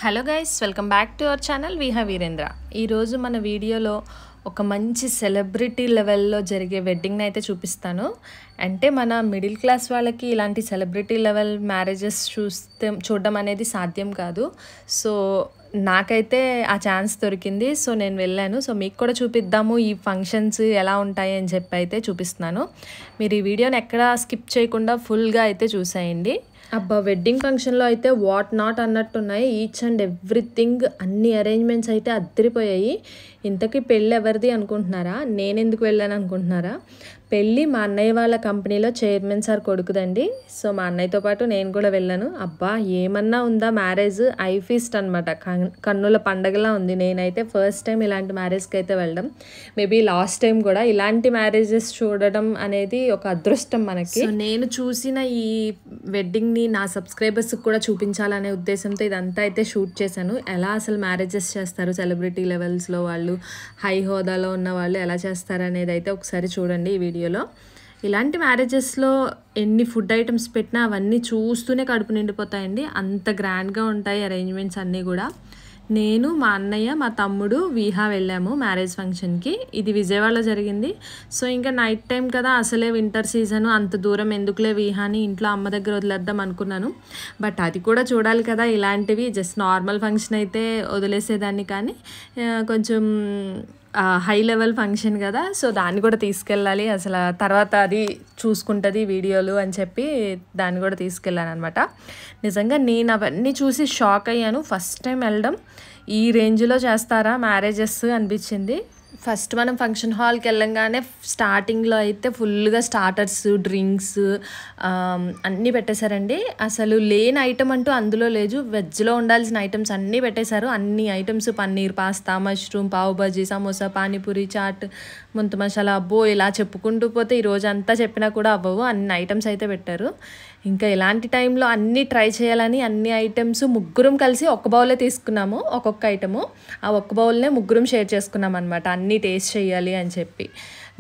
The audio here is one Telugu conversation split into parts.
Hello guys, welcome back to our channel Viha Veerendra. ఈరోజు మన వీడియోలో ఒక మంచి సెలబ్రిటీ లెవెల్లో జరిగే వెడ్డింగ్ని అయితే చూపిస్తాను. అంటే మన మిడిల్ క్లాస్ వాళ్ళకి ఇలాంటి సెలబ్రిటీ లెవెల్ మ్యారేజెస్ చూడడం అనేది సాధ్యం కాదు. సో నాకైతే ఆ ఛాన్స్ దొరికింది. సో నేను వెళ్ళాను. సో మీకు కూడా చూపిద్దాము ఈ ఫంక్షన్స్ ఎలా ఉంటాయి అని చెప్పి అయితే చూపిస్తున్నాను. మీరు ఈ వీడియోని ఎక్కడ స్కిప్ చేయకుండా ఫుల్గా అయితే చూసేయండి. అబ్బా, వెడ్డింగ్ ఫంక్షన్లో అయితే వాట్ నాట్ అన్నట్టున్నాయి. ఈచ్ అండ్ ఎవ్రీథింగ్, అన్ని అరేంజ్మెంట్స్ అయితే అద్దరిపోయాయి. ఇంతకీ పెళ్ళి ఎవరిది అనుకుంటున్నారా? నేను ఎందుకు వెళ్ళాను అనుకుంటున్నారా? పెళ్ళి మా అన్నయ్య వాళ్ళ కంపెనీలో చైర్మన్ సార్ కొడుకుదండి. సో మా అన్నయ్యతో పాటు నేను కూడా వెళ్ళాను. అబ్బా, ఏమన్నా ఉందా మ్యారేజ్, ఐ ఫీస్ట్ అనమాట. కన్నుల పండగలా ఉంది. నేనైతే ఫస్ట్ టైం ఇలాంటి మ్యారేజ్కి అయితే వెళ్ళడం, మేబీ లాస్ట్ టైం కూడా. ఇలాంటి మ్యారేజెస్ చూడడం అనేది ఒక అదృష్టం మనకి. సో నేను చూసిన ఈ వెడ్డింగ్ని నా సబ్స్క్రైబర్స్కి కూడా చూపించాలనే ఉద్దేశంతో ఇదంతా అయితే షూట్ చేశాను. ఎలా అసలు మ్యారేజెస్ చేస్తారు సెలబ్రిటీ లెవెల్స్లో వాళ్ళు, హై హోదాలో ఉన్న వాళ్ళు ఎలా చేస్తారు అనేది అయితే ఒకసారి చూడండి ఈ వీడియోలో. ఇలాంటి మ్యారేజెస్లో ఎన్ని ఫుడ్ ఐటమ్స్ పెట్టినా అవన్నీ చూస్తూనే కడుపు నిండిపోతాయండి. అంత గ్రాండ్గా ఉంటాయి అరేంజ్మెంట్స్ అన్నీ కూడా. నేను, మా అన్నయ్య, మా తమ్ముడు విహా వెళ్ళాము మ్యారేజ్ ఫంక్షన్కి. ఇది విజయవాడలో జరిగింది. సో ఇంకా నైట్ టైం కదా, అసలే వింటర్ సీజను, అంత దూరం ఎందుకులే విహాని ఇంట్లో అమ్మ దగ్గర వదిలేద్దాం అనుకున్నాను. బట్ అది కూడా చూడాలి కదా. ఇలాంటివి జస్ట్ నార్మల్ ఫంక్షన్ అయితే వదిలేసేదాన్ని, కానీ కొంచెం హై లెవెల్ ఫంక్షన్ కదా, సో దాన్ని కూడా తీసుకెళ్ళాలి. అసలు తర్వాత అది చూసుకుంటుంది వీడియోలు అని చెప్పి దాన్ని కూడా తీసుకెళ్ళాను అనమాట. నిజంగా నేను అవన్నీ చూసి షాక్ అయ్యాను. ఫస్ట్ టైం వెళ్ళడం, ఈ రేంజ్లో చేస్తారా మ్యారేజెస్ అనిపించింది. ఫస్ట్ మనం ఫంక్షన్ హాల్కి వెళ్ళంగానే స్టార్టింగ్లో అయితే ఫుల్గా స్టార్టర్స్, డ్రింక్స్ అన్నీ పెట్టేశారండి. అసలు లేని ఐటమ్ అంటూ అందులో లేదు. వెజ్లో ఉండాల్సిన ఐటమ్స్ అన్నీ పెట్టేశారు. అన్ని ఐటమ్స్, పన్నీర్, పాస్తా, మష్రూమ్, పావు బజీ, సమోసా, పానీపూరి, చాట్, ముంత మసాలా, అబ్బో ఇలా చెప్పుకుంటూ పోతే ఈరోజు అంతా చెప్పినా కూడా అవ్వవు, అన్ని ఐటమ్స్ అయితే పెట్టారు. ఇంకా ఇలాంటి టైంలో అన్నీ ట్రై చేయాలని అన్ని ఐటమ్స్ ముగ్గురం కలిసి ఒక్క బౌలే తీసుకున్నాము. ఒక్కొక్క ఐటము ఆ ఒక్క బౌల్నే ముగ్గురం షేర్ చేసుకున్నాం అనమాట, అన్నీ టేస్ట్ చేయాలి అని చెప్పి.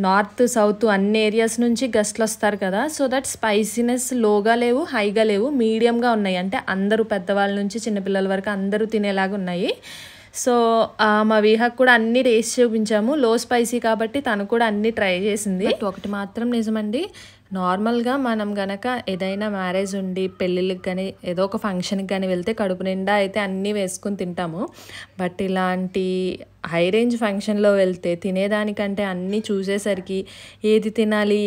నార్త్, సౌత్ అన్ని ఏరియాస్ నుంచి గెస్ట్లు వస్తారు కదా, సో దట్ స్పైసీనెస్ లోగా లేవు, హైగా లేవు, మీడియంగా ఉన్నాయి. అంటే అందరూ, పెద్దవాళ్ళ నుంచి చిన్నపిల్లల వరకు అందరూ తినేలాగా ఉన్నాయి. సో మా విహాకు కూడా అన్ని టేస్ట్ చూపించాము. లో స్పైసీ కాబట్టి తను కూడా అన్ని ట్రై చేసింది. ఒకటి మాత్రం నిజమండి, నార్మల్గా మనం గనక ఏదైనా మ్యారేజ్ ఉండి పెళ్ళిళ్ళకి కానీ ఏదో ఒక ఫంక్షన్కి కానీ వెళ్తే కడుపు నిండా అయితే అన్నీ వేసుకుని తింటాము. బట్ ఇలాంటి హై రేంజ్ ఫంక్షన్లో వెళ్తే తినేదానికంటే అన్నీ చూసేసరికి ఏది తినాలి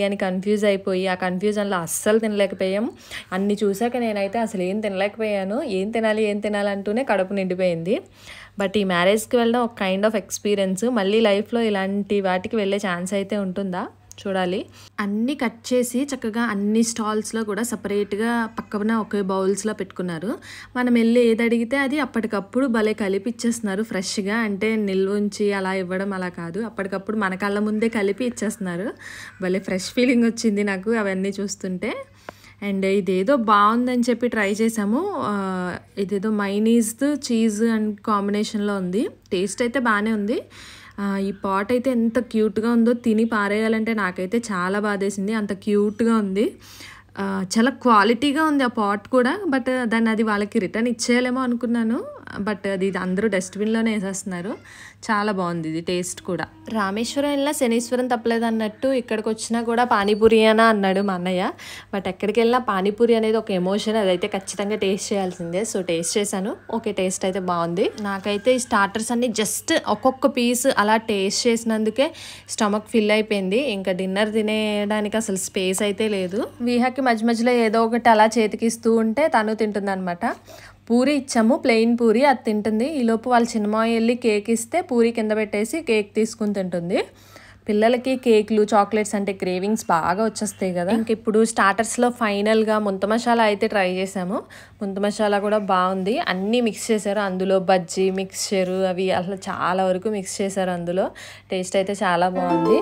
అని కన్ఫ్యూజ్ అయిపోయి, ఆ కన్ఫ్యూజన్లో అస్సలు తినలేకపోయాం. అన్నీ చూసాక నేనైతే అసలు ఏం తినలేకపోయాను. ఏం తినాలి అంటూనే కడుపు నిండిపోయింది. బట్ ఈ మ్యారేజ్కి వెళ్ళడం ఒక కైండ్ ఆఫ్ ఎక్స్పీరియన్స్. మళ్ళీ లైఫ్లో ఇలాంటి వాటికి వెళ్ళే ఛాన్స్ అయితే ఉంటుందా చూడాలి. అన్నీ కట్ చేసి చక్కగా అన్ని స్టాల్స్లో కూడా సపరేట్గా పక్కన ఒకే బౌల్స్లో పెట్టుకున్నారు. మనం వెళ్ళి ఏది అడిగితే అది అప్పటికప్పుడు భలే కలిపి ఇచ్చేస్తున్నారు ఫ్రెష్గా. అంటే నిల్వ ఉంచి అలా ఇవ్వడం అలా కాదు, అప్పటికప్పుడు మన కళ్ళ ముందే కలిపి ఇచ్చేస్తున్నారు. భలే ఫ్రెష్ ఫీలింగ్ వచ్చింది నాకు అవన్నీ చూస్తుంటే. అండ్ ఇదేదో బాగుందని చెప్పి ట్రై చేసాము. ఇదేదో మైనీస్, చీజ్ అండ్ కాంబినేషన్లో ఉంది. టేస్ట్ అయితే బాగానే ఉంది. ఈ పాట్ అయితే ఎంత క్యూట్గా ఉందో, తిని పారేయాలంటే నాకైతే చాలా బాధేసింది, అంత క్యూట్గా ఉంది. చాలా క్వాలిటీగా ఉంది ఆ పాట్ కూడా. బట్ దాన్ని అది వాళ్ళకి రిటర్న్ ఇచ్చేయలేమో అనుకున్నాను. బట్ అది అందరూ డస్ట్బిన్లోనే వేసేస్తున్నారు. చాలా బాగుంది ఇది టేస్ట్ కూడా. రామేశ్వరం వెళ్ళినా శనీశ్వరం తప్పలేదు అన్నట్టు ఇక్కడికి వచ్చినా కూడా పానీపూరి అనా అన్నాడు మా అన్నయ్య. బట్ ఎక్కడికి వెళ్ళినా పానీపూరి అనేది ఒక ఎమోషన్, అదైతే ఖచ్చితంగా టేస్ట్ చేయాల్సిందే. సో టేస్ట్ చేశాను. ఓకే, టేస్ట్ అయితే బాగుంది. నాకైతే ఈ స్టార్టర్స్ అన్ని జస్ట్ ఒక్కొక్క పీస్ అలా టేస్ట్ చేసినందుకే స్టమక్ ఫిల్ అయిపోయింది. ఇంకా డిన్నర్ తినేయడానికి అసలు స్పేస్ అయితే లేదు. విహాకి మధ్య మధ్యలో ఏదో ఒకటి అలా చేతికిస్తూ ఉంటే తను తింటుంది అనమాట. పూరి ఇచ్చాము, ప్లెయిన్ పూరి, అది తింటుంది. ఈలోపు వాళ్ళ చిన్నమాయి వెళ్ళి కేక్ ఇస్తే పూరి కింద పెట్టేసి కేక్ తీసుకుని తింటుంది. పిల్లలకి కేక్లు, చాక్లెట్స్ అంటే క్రేవింగ్స్ బాగా వచ్చేస్తాయి కదా. ఇంక ఇప్పుడు స్టార్టర్స్లో ఫైనల్గా ముంత మసాలా అయితే ట్రై చేసాము. ముంత మసాలా కూడా బాగుంది. అన్నీ మిక్స్ చేశారు అందులో, బజ్జీ, మిక్స్చరు అవి అసలు చాలా వరకు మిక్స్ చేశారు అందులో. టేస్ట్ అయితే చాలా బాగుంది.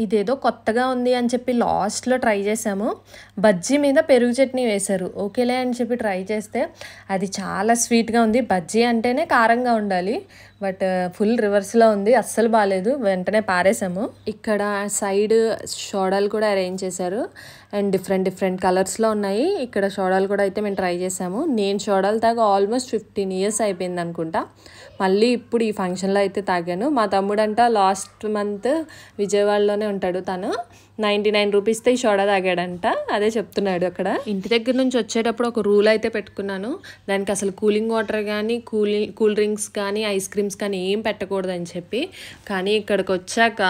ఇదేదో కొత్తగా ఉంది అని చెప్పి లాస్ట్లో ట్రై చేసాము. బజ్జీ మీద పెరుగు చట్నీ వేశారు. ఓకేలే అని చెప్పి ట్రై చేస్తే అది చాలా స్వీట్గా ఉంది. బజ్జీ అంటేనే కారంగా ఉండాలి, బట్ ఫుల్ రివర్స్లో ఉంది, అస్సలు బాగాలేదు. వెంటనే పారేసాము. ఇక్కడ సైడ్ సోడాలు కూడా అరేంజ్ చేశారు అండ్ డిఫరెంట్ కలర్స్లో ఉన్నాయి. ఇక్కడ సోడాలు కూడా అయితే మేము ట్రై చేసాము. నేను సోడాలు తాగా ఆల్మోస్ట్ 15 years అయిపోయింది అనుకుంటా. మళ్ళీ ఇప్పుడు ఈ ఫంక్షన్లో అయితే తాగాను. మా తమ్ముడంట లాస్ట్ మంత్ విజయవాడలోనే ఉంటాడు, తను 99 రూపీస్తో ఈ సోడా తాగాడంట. అదే చెప్తున్నాడు అక్కడ. ఇంటి దగ్గర నుంచి వచ్చేటప్పుడు ఒక రూల్ అయితే పెట్టుకున్నాను, దానికి అసలు కూలింగ్ వాటర్ కానీ కూల్ డ్రింక్స్ కానీ ఐస్ క్రీమ్స్ కానీ ఏం పెట్టకూడదని చెప్పి. కానీ ఇక్కడికి వచ్చాక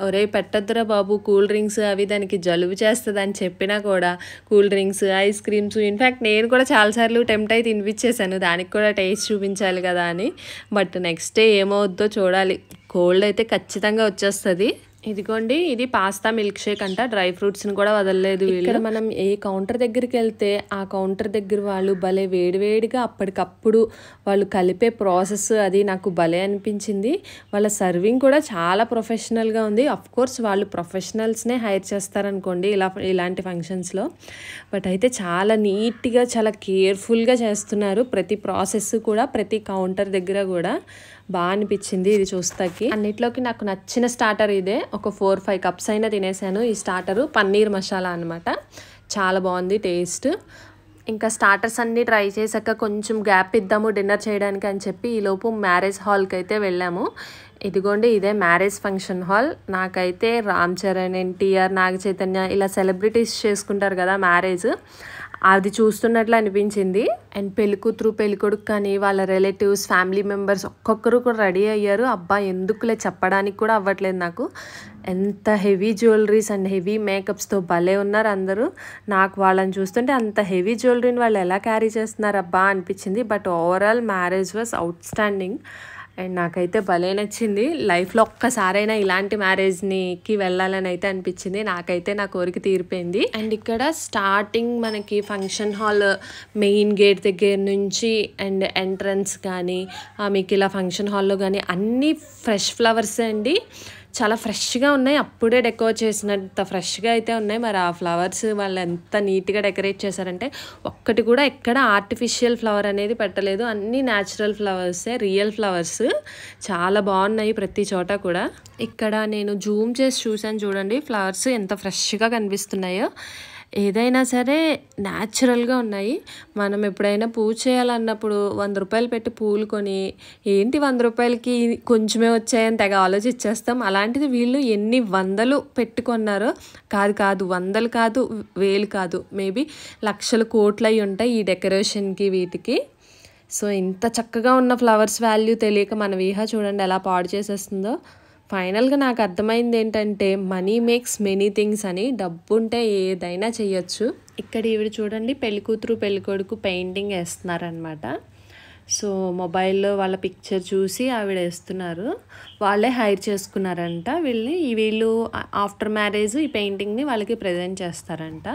ఒరే పెట్టద్దురా బాబు కూల్ డ్రింక్స్, అవి దానికి జలుబు చేస్తుంది అని చెప్పినా కూడా cool drinks ice creams, in fact నేను కూడా చాలాసార్లు టెంప్ట్ అయి తినిపించేశాను, దానికి కూడా టేస్ట్ చూపించాలి కదా అని. బట్ నెక్స్ట్ డే ఏమవుద్దో చూడాలి. కోల్డ్ అయితే ఖచ్చితంగా వచ్చేస్తుంది. ఇదిగోండి, ఇది పాస్తా మిల్క్ షేక్ అంట. డ్రై ఫ్రూట్స్ని కూడా వదలలేదు. ఇక్కడ మనం ఏ కౌంటర్ దగ్గరికి వెళ్తే ఆ కౌంటర్ దగ్గర వాళ్ళు భలే వేడివేడిగా అప్పటికప్పుడు వాళ్ళు కలిపే ప్రాసెస్ అది నాకు భలే అనిపించింది. వాళ్ళ సర్వింగ్ కూడా చాలా ప్రొఫెషనల్గా ఉంది. అఫ్ కోర్స్ వాళ్ళు ప్రొఫెషనల్స్నే హైర్ చేస్తారనుకోండి ఇలాంటి ఫంక్షన్స్లో, బట్ అయితే చాలా నీట్గా చాలా కేర్ఫుల్గా చేస్తున్నారు. ప్రతి ప్రాసెస్ కూడా ప్రతి కౌంటర్ దగ్గర కూడా బాగా అనిపించింది ఇది చూస్తాకి. అన్నిట్లోకి నాకు నచ్చిన స్టార్టర్ ఇదే. ఒక 4-5 cups అయినా తినేసాను. ఈ స్టార్టరు పన్నీర్ మసాలా అనమాట, చాలా బాగుంది టేస్ట్. ఇంకా స్టార్టర్స్ అన్నీ ట్రై చేశాక కొంచెం గ్యాప్ ఇద్దాము డిన్నర్ చేయడానికి అని చెప్పి ఈలోపు మ్యారేజ్ హాల్కి అయితే వెళ్ళాము. ఇదిగోండి, ఇదే మ్యారేజ్ ఫంక్షన్ హాల్. నాకైతే రామ్ చరణ్, ఎన్టీఆర్, నాగ చైతన్య ఇలా సెలబ్రిటీస్ చేసుకుంటారు కదా మ్యారేజ్, అది చూస్తున్నట్లు అనిపించింది. అండ్ పెళ్ళికూతురు పెళ్ళికొడుకు కానీ వాళ్ళ రిలేటివ్స్ ఫ్యామిలీ మెంబర్స్ ఒక్కొక్కరు కూడా రెడీ అయ్యారు. అబ్బా ఎందుకులే చెప్పడానికి కూడా అవ్వట్లేదు నాకు. ఎంత హెవీ జ్యువెలరీస్ అండ్ హెవీ మేకప్స్తో భలే ఉన్నారు అందరూ. నాకు వాళ్ళని చూస్తుంటే అంత హెవీ జ్యువెలరీని వాళ్ళు ఎలా క్యారీ చేస్తున్నారు అబ్బా అనిపించింది. But overall marriage was out standing and నాకైతే భలే నచ్చింది. లైఫ్లో ఒక్కసారైనా ఇలాంటి మ్యారేజ్కి వెళ్ళాలని అయితే అనిపించింది. నాకైతే నా కోరిక తీరిపోయింది. అండ్ ఇక్కడ స్టార్టింగ్ మనకి ఫంక్షన్ హాల్ మెయిన్ గేట్ దగ్గర నుంచి అండ్ ఎంట్రన్స్ కానీ మీకు ఇలా ఫంక్షన్ హాల్లో కానీ అన్నీ ఫ్రెష్ ఫ్లవర్స్ అండి. చాలా ఫ్రెష్గా ఉన్నాయి, అప్పుడే డెకోరేట్ చేసినంత ఫ్రెష్గా అయితే ఉన్నాయి. మరి ఆ ఫ్లవర్స్ వాళ్ళు ఎంత నీట్గా డెకరేట్ చేశారంటే ఒక్కటి కూడా ఎక్కడ ఆర్టిఫిషియల్ ఫ్లవర్ అనేది పెట్టలేదు, అన్నీ న్యాచురల్ ఫ్లవర్సే, రియల్ ఫ్లవర్స్. చాలా బాగున్నాయి ప్రతి చోట కూడా. ఇక్కడ నేను జూమ్ చేసి చూసాను చూడండి, ఫ్లవర్స్ ఎంత ఫ్రెష్గా కనిపిస్తున్నాయో. ఏదైనా సరే న్యాచురల్గా ఉన్నాయి. మనం ఎప్పుడైనా పూజ చేయాలన్నప్పుడు 100 రూపాయలు పెట్టి పూలు కొని ఏంటి 100 రూపాయలకి కొంచెమే వచ్చాయని తెగ ఆలోచించేస్తాం. అలాంటిది వీళ్ళు ఎన్ని వందలు పెట్టుకున్నారో, కాదు వందలు కాదు, వేలు కాదు, మేబీ లక్షలు కోట్లు అయి ఉంటాయి ఈ డెకరేషన్కి వీటికి. సో ఇంత చక్కగా ఉన్న ఫ్లవర్స్ వాల్యూ తెలియక మన వీహ చూడండి ఎలా పాడు చేసేస్తుందో. ఫైనల్గా నాకు అర్థమైంది ఏంటంటే మనీ మేక్స్ మెనీ థింగ్స్ అని. డబ్బు ఉంటే ఏదైనా చెయ్యొచ్చు. ఇక్కడ ఈవిడ చూడండి పెళ్ళికూతురు పెళ్ళికొడుకు పెయింటింగ్ వేస్తున్నారనమాట. సో మొబైల్లో వాళ్ళ పిక్చర్ చూసి ఆవిడ వేస్తున్నారు. వాళ్ళే హైర్ చేసుకున్నారంట వీళ్ళు ఆఫ్టర్ మ్యారేజ్ ఈ పెయింటింగ్ని వాళ్ళకి ప్రజెంట్ చేస్తారంట.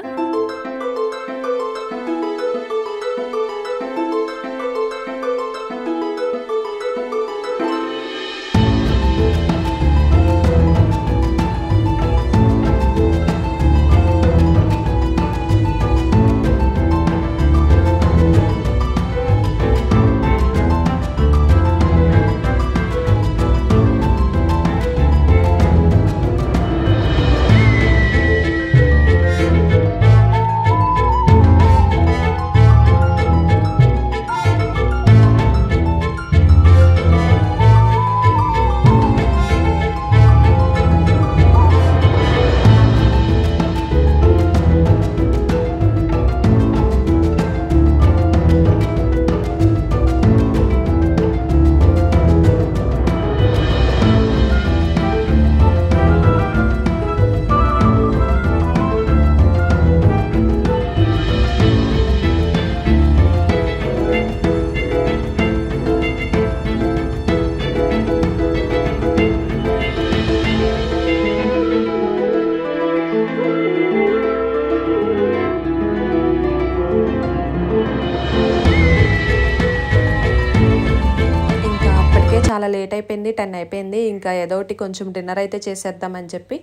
చాలా లేట్ అయిపోయింది, 10 అయిపోయింది. ఇంకా ఏదో ఒకటి కొంచెం డిన్నర్ అయితే చేసేద్దామని చెప్పి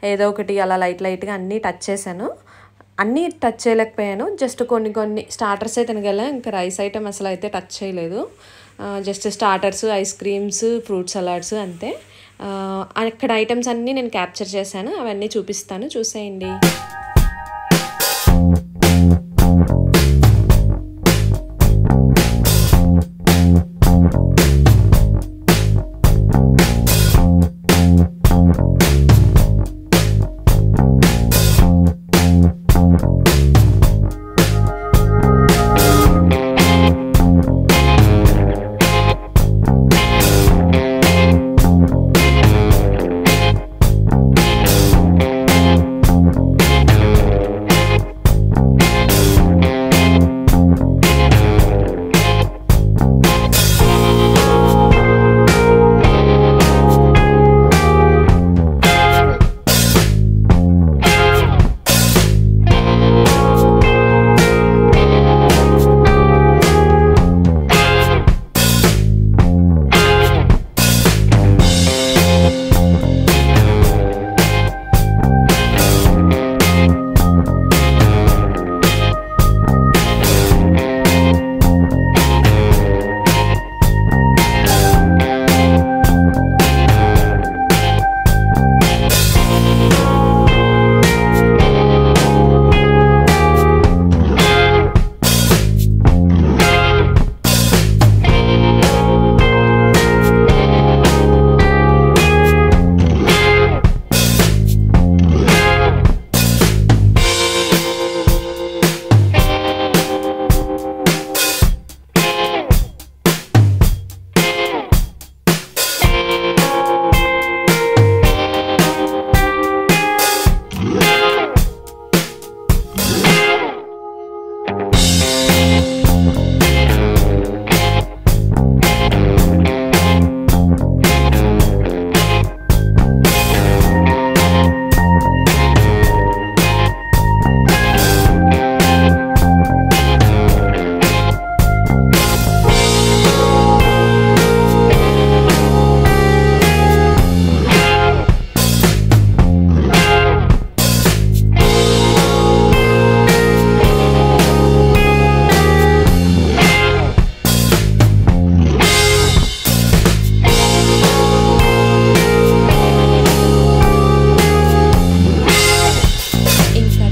ఏదో ఒకటి అలా లైట్గా అన్నీ టచ్ చేశాను. అన్నీ టచ్ చేయలేకపోయాను, జస్ట్ కొన్ని స్టార్టర్సే తినగలను. ఇంకా రైస్ ఐటమ్ అసలు అయితే టచ్ చేయలేదు. Just starters, ice creams, fruit salads అంతే. అక్కడ ఐటమ్స్ అన్నీ నేను క్యాప్చర్ చేశాను, అవన్నీ చూపిస్తాను, చూసేయండి.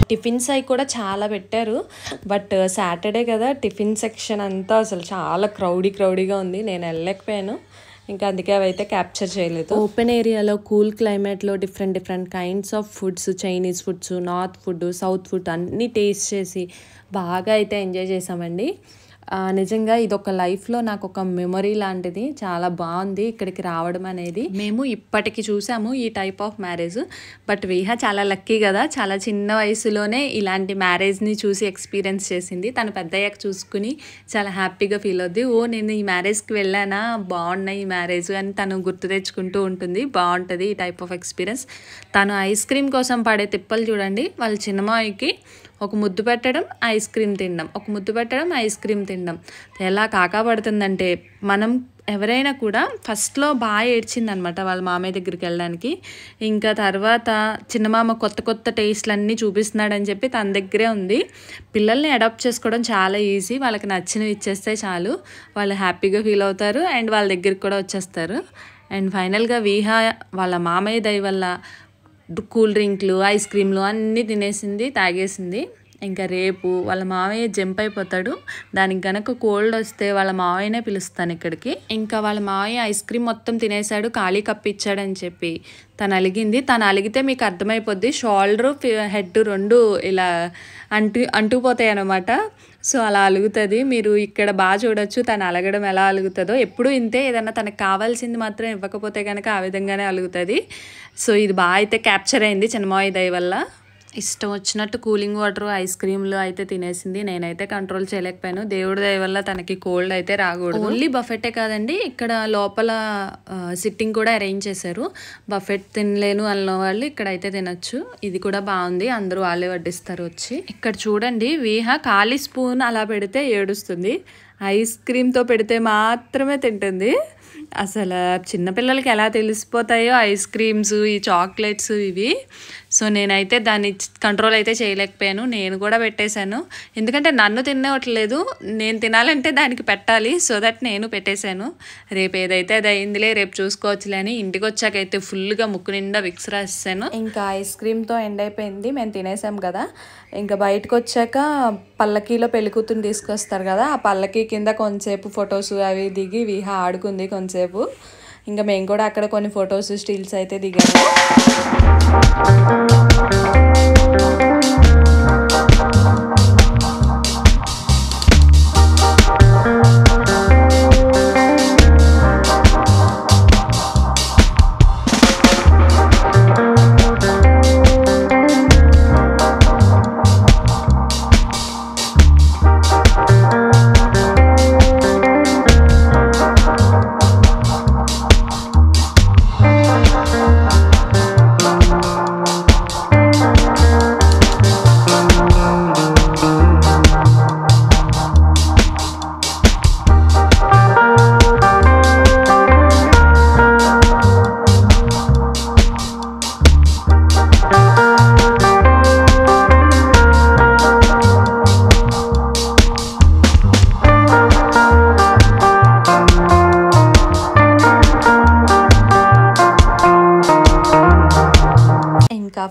టిఫిన్స్ అవి కూడా చాలా పెట్టారు. బట్ సాటర్డే కదా, టిఫిన్ సెక్షన్ అంతా అసలు చాలా క్రౌడీగా ఉంది. నేను వెళ్ళలేకపోయాను, ఇంకా అందుకే అవి అయితే క్యాప్చర్ చేయలేదు. ఓపెన్ ఏరియాలో కూల్ క్లైమేట్లో different kinds of foods, Chinese foods, north food, south food అన్నీ టేస్ట్ చేసి బాగా అయితే ఎంజాయ్ చేసామండి. నిజంగా ఇదొక లైఫ్లో నాకు ఒక మెమొరీ లాంటిది. చాలా బాగుంది ఇక్కడికి రావడం అనేది. మేము ఇప్పటికి చూసాము ఈ type of marriage, but Viha చాలా లక్కీ కదా, చాలా చిన్న వయసులోనే ఇలాంటి మ్యారేజ్ని చూసి ఎక్స్పీరియన్స్ చేసింది. తను పెద్దయ్యాక చూసుకుని చాలా హ్యాపీగా ఫీల్ అవుద్ది. ఓ నేను ఈ మ్యారేజ్కి వెళ్ళానా, బాగున్నాయి ఈ మ్యారేజ్ అని తను గుర్తు తెచ్చుకుంటూ ఉంటుంది. బాగుంటుంది ఈ టైప్ ఆఫ్ ఎక్స్పీరియన్స్. తను ఐస్ క్రీమ్ కోసం పడే తిప్పలు చూడండి. వాళ్ళ చిన్నమాయికి ఒక ముద్దు పెట్టడం, ఐస్ క్రీమ్ తినడం, ఒక ముద్దు పెట్టడం, ఐస్ క్రీమ్ తినడం ఎలా కాకాపడుతుందంటే, మనం ఎవరైనా కూడా ఫస్ట్లో బాగా ఏడ్చిందనమాట వాళ్ళ మామయ్య దగ్గరికి వెళ్ళడానికి. ఇంకా తర్వాత చిన్నమామ కొత్త టేస్ట్లు అన్నీ చూపిస్తున్నాడని చెప్పి తన దగ్గరే ఉంది. పిల్లల్ని అడాప్ట్ చేసుకోవడం చాలా ఈజీ. వాళ్ళకి నచ్చినవి ఇచ్చేస్తే చాలు, వాళ్ళు హ్యాపీగా ఫీల్ అవుతారు అండ్ వాళ్ళ దగ్గరికి కూడా వచ్చేస్తారు. అండ్ ఫైనల్గా విహా వాళ్ళ మామయ్య దయ వల్ల కూల్ డ్రింక్లు, ఐస్ క్రీమ్లు అన్నీ తినేసింది, తాగేసింది. ఇంకా రేపు వాళ్ళ మామయ్య జంప్ అయిపోతాడు. దానికి కనుక కోల్డ్ వస్తే వాళ్ళ మామయ్యనే పిలుస్తాను ఇక్కడికి. ఇంకా వాళ్ళ మామయ్య ఐస్ క్రీమ్ మొత్తం తినేసాడు, ఖాళీ కప్పు ఇచ్చాడని చెప్పి తను అలిగింది. తను అలిగితే మీకు అర్థమైపోద్ది, షోల్డరు హెడ్ రెండు ఇలా అంటుకుపోతాయి అన్నమాట. సో అలా అలుగుతుంది. మీరు ఇక్కడ బాగా చూడొచ్చు తను అలగడం ఎలా అలుగుతుందో. ఎప్పుడు ఇంతే, ఏదన్నా తనకు కావాల్సింది మాత్రం ఇవ్వకపోతే కనుక ఆ విధంగానే అలుగుతుంది. సో ఇది బాగా అయితే క్యాప్చర్ అయింది చిన్నమాయి దయ వల్ల. ఇష్టం వచ్చినట్టు కూలింగ్ వాటర్, ఐస్ క్రీమ్లు అయితే తినేసింది. నేనైతే కంట్రోల్ చేయలేకపోయాను. దేవుడి దయ వల్ల తనకి కోల్డ్ అయితే రాకూడదు. ఓన్లీ బఫెటే కాదండి, ఇక్కడ లోపల సిట్టింగ్ కూడా అరేంజ్ చేశారు. బఫెట్ తినలేను అన్న వాళ్ళు ఇక్కడ అయితే తినచ్చు. ఇది కూడా బాగుంది, అందరూ వాళ్ళే వడ్డిస్తారు వచ్చి. ఇక్కడ చూడండి, విహా ఖాళీ స్పూన్ అలా పెడితే ఏడుస్తుంది, ఐస్ క్రీమ్తో పెడితే మాత్రమే తింటుంది. అసలు చిన్నపిల్లలకి ఎలా తెలిసిపోతాయో ఐస్ క్రీమ్స్, ఈ చాక్లెట్స్ ఇవి. సో నేనైతే దాన్ని కంట్రోల్ అయితే చేయలేకపోయాను. నేను కూడా పెట్టేశాను. ఎందుకంటే నన్ను తినవట్లేదు, నేను తినాలంటే దానికి పెట్టాలి. సో దట్ నేను పెట్టేశాను. రేపు ఏదైతే అది అయిందిలే, రేపు చూసుకోవచ్చులే అని ఇంటికి వచ్చాకైతే ఫుల్గా ముక్కు నిండా విక్స్ రాసేసాను. ఇంకా ఐస్ క్రీమ్తో ఎండ్ అయిపోయింది, మేము తినేసాం కదా. ఇంకా బయటకు వచ్చాక పల్లకీలో పెళ్ళికూతురుని తీసుకొస్తారు కదా, ఆ పల్లకీ కింద కొంతసేపు ఫొటోస్ అవి దిగి విహ ఆడుకుంది కొంతసేపు. ఇంకా మేము కూడా అక్కడ కొన్ని ఫొటోస్, స్టిల్స్ అయితే దిగాము.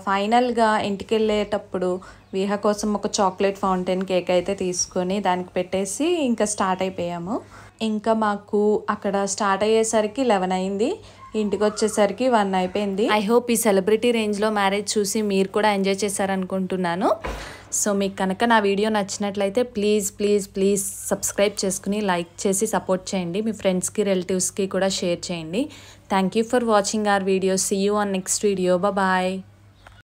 ఫైనల్గా ఇంటికి వెళ్ళేటప్పుడు విహ కోసం ఒక చాక్లెట్ ఫౌంటైన్ కేక్ అయితే తీసుకొని దానికి పెట్టేసి ఇంకా స్టార్ట్ అయిపోయాము. ఇంకా మాకు అక్కడ స్టార్ట్ అయ్యేసరికి 11 అయింది, ఇంటికి వచ్చేసరికి 1 అయిపోయింది. ఐ హోప్ ఈ సెలబ్రిటీ రేంజ్లో మ్యారేజ్ చూసి మీరు కూడా ఎంజాయ్ చేశారనుకుంటున్నాను. సో మీకు కనుక నా వీడియో నచ్చినట్లయితే ప్లీజ్ ప్లీజ్ ప్లీజ్ సబ్స్క్రైబ్ చేసుకుని లైక్ చేసి సపోర్ట్ చేయండి. మీ ఫ్రెండ్స్కి, రిలేటివ్స్కి కూడా షేర్ చేయండి. Thank you for watching our video. See you on next video. Bye.